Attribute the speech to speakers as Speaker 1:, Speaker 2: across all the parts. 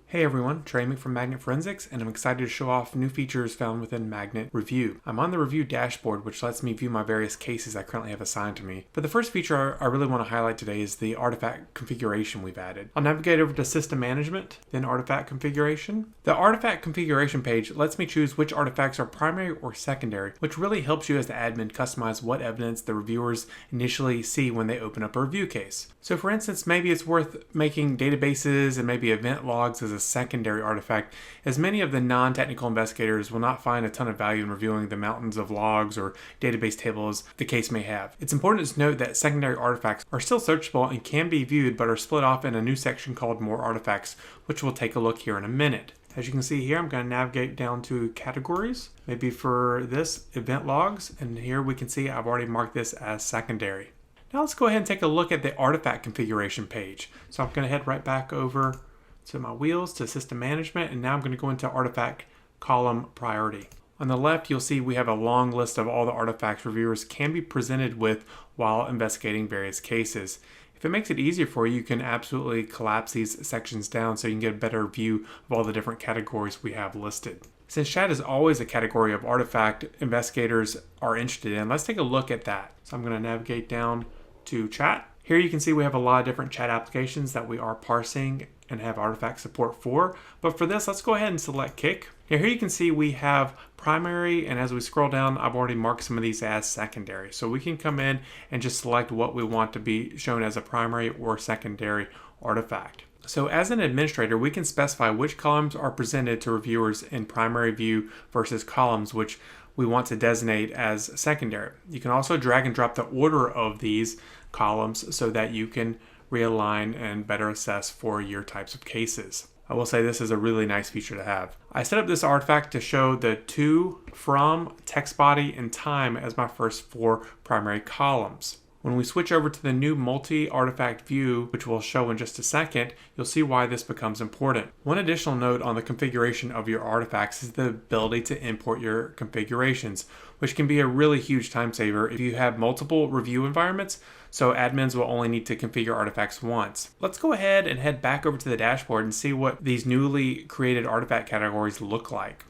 Speaker 1: Hey everyone, Trey from Magnet Forensics, and I'm excited to show off new features found within Magnet Review. I'm on the review dashboard, which lets me view my various cases I currently have assigned to me. But the first feature I really want to highlight today is the artifact configuration we've added. I'll navigate over to System Management, then Artifact Configuration. The Artifact Configuration page lets me choose which artifacts are primary or secondary, which really helps you as the admin customize what evidence the reviewers initially see when they open up a review case. So for instance, maybe it's worth making databases and maybe event logs as a secondary artifact, as many of the non-technical investigators will not find a ton of value in reviewing the mountains of logs or database tables the case may have. It's important to note that secondary artifacts are still searchable and can be viewed, but are split off in a new section called More Artifacts, which we'll take a look here in a minute. As you can see here, I'm going to navigate down to categories, maybe for this, event logs, and here we can see I've already marked this as secondary. Now let's go ahead and take a look at the artifact configuration page. So I'm going to head right back over to my wheels to System Management, and now I'm going to go into Artifact Column Priority. On the left, you'll see we have a long list of all the artifacts reviewers can be presented with while investigating various cases. If it makes it easier for you, you can absolutely collapse these sections down so you can get a better view of all the different categories we have listed. Since chat is always a category of artifact investigators are interested in, let's take a look at that. So I'm going to navigate down to chat. Here you can see we have a lot of different chat applications that we are parsing and have artifact support for. But for this, let's go ahead and select Kik. Now here you can see we have primary, and as we scroll down, I've already marked some of these as secondary. So we can come in and just select what we want to be shown as a primary or secondary artifact. So as an administrator, we can specify which columns are presented to reviewers in primary view versus columns which we want to designate as secondary. You can also drag and drop the order of these columns so that you can realign and better assess for your types of cases. I will say this is a really nice feature to have. I set up this artifact to show the to, from, text body, and time as my first four primary columns. When we switch over to the new MultiArtifact View, which we'll show in just a second, you'll see why this becomes important. One additional note on the configuration of your artifacts is the ability to import your configurations, which can be a really huge time saver if you have multiple review environments, so admins will only need to configure artifacts once. Let's go ahead and head back over to the dashboard and see what these newly created artifact categories look like.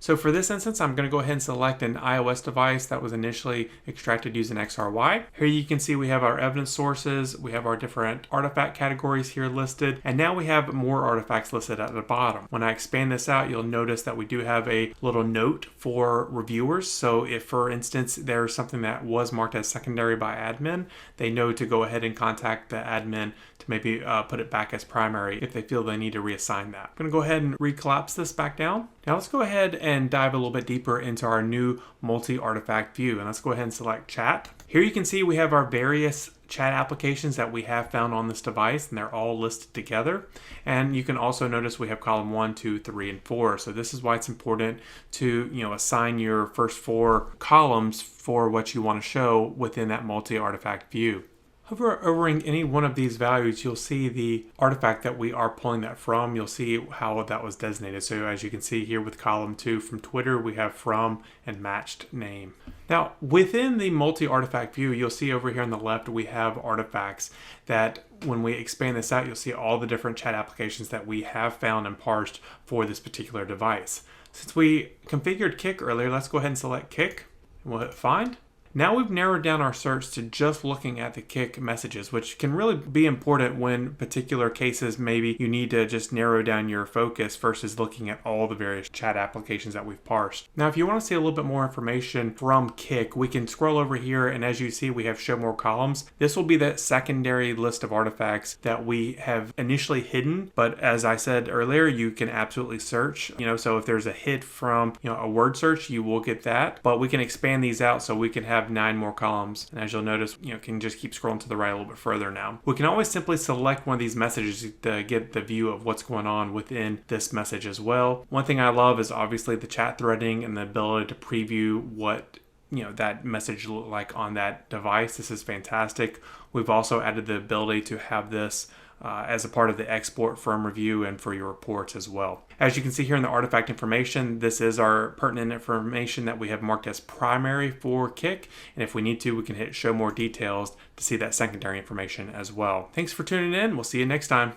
Speaker 1: So for this instance, I'm going to go ahead and select an iOS device that was initially extracted using XRY. Here you can see we have our evidence sources, we have our different artifact categories here listed, and now we have more artifacts listed at the bottom. When I expand this out, you'll notice that we do have a little note for reviewers. So if, for instance, there's something that was marked as secondary by admin, they know to go ahead and contact the admin to maybe put it back as primary if they feel they need to reassign that. I'm going to go ahead and recollapse this back down. Now let's go ahead and dive a little bit deeper into our new multi-artifact view, and let's go ahead and select chat. Here you can see we have our various chat applications that we have found on this device, and they're all listed together. And you can also notice we have column 1, 2, 3, and 4. So this is why it's important to assign your first four columns for what you want to show within that multi-artifact view. Hovering any one of these values, you'll see the artifact that we are pulling that from. You'll see how that was designated. So as you can see here with column 2 from Twitter, we have from and matched name. Now within the multi-artifact view, you'll see over here on the left, we have artifacts that when we expand this out, you'll see all the different chat applications that we have found and parsed for this particular device. Since we configured Kik earlier, let's go ahead and select Kik and we'll hit find. Now we've narrowed down our search to just looking at the Kik messages, which can really be important when particular cases maybe you need to just narrow down your focus versus looking at all the various chat applications that we've parsed. Now if you want to see a little bit more information from Kik, we can scroll over here, and as you see we have show more columns. This will be the secondary list of artifacts that we have initially hidden, but as I said earlier, you can absolutely search. So if there's a hit from a word search, you will get that, but we can expand these out so we can have 9 more columns, and as you'll notice, can just keep scrolling to the right a little bit further now. We can always simply select one of these messages to get the view of what's going on within this message as well. One thing I love is obviously the chat threading and the ability to preview what that message look like on that device. This is fantastic. We've also added the ability to have this as a part of the export from review and for your reports as well. As you can see here in the artifact information, this is our pertinent information that we have marked as primary for Kik, and if we need to, we can hit show more details to see that secondary information as well. Thanks for tuning in. We'll see you next time.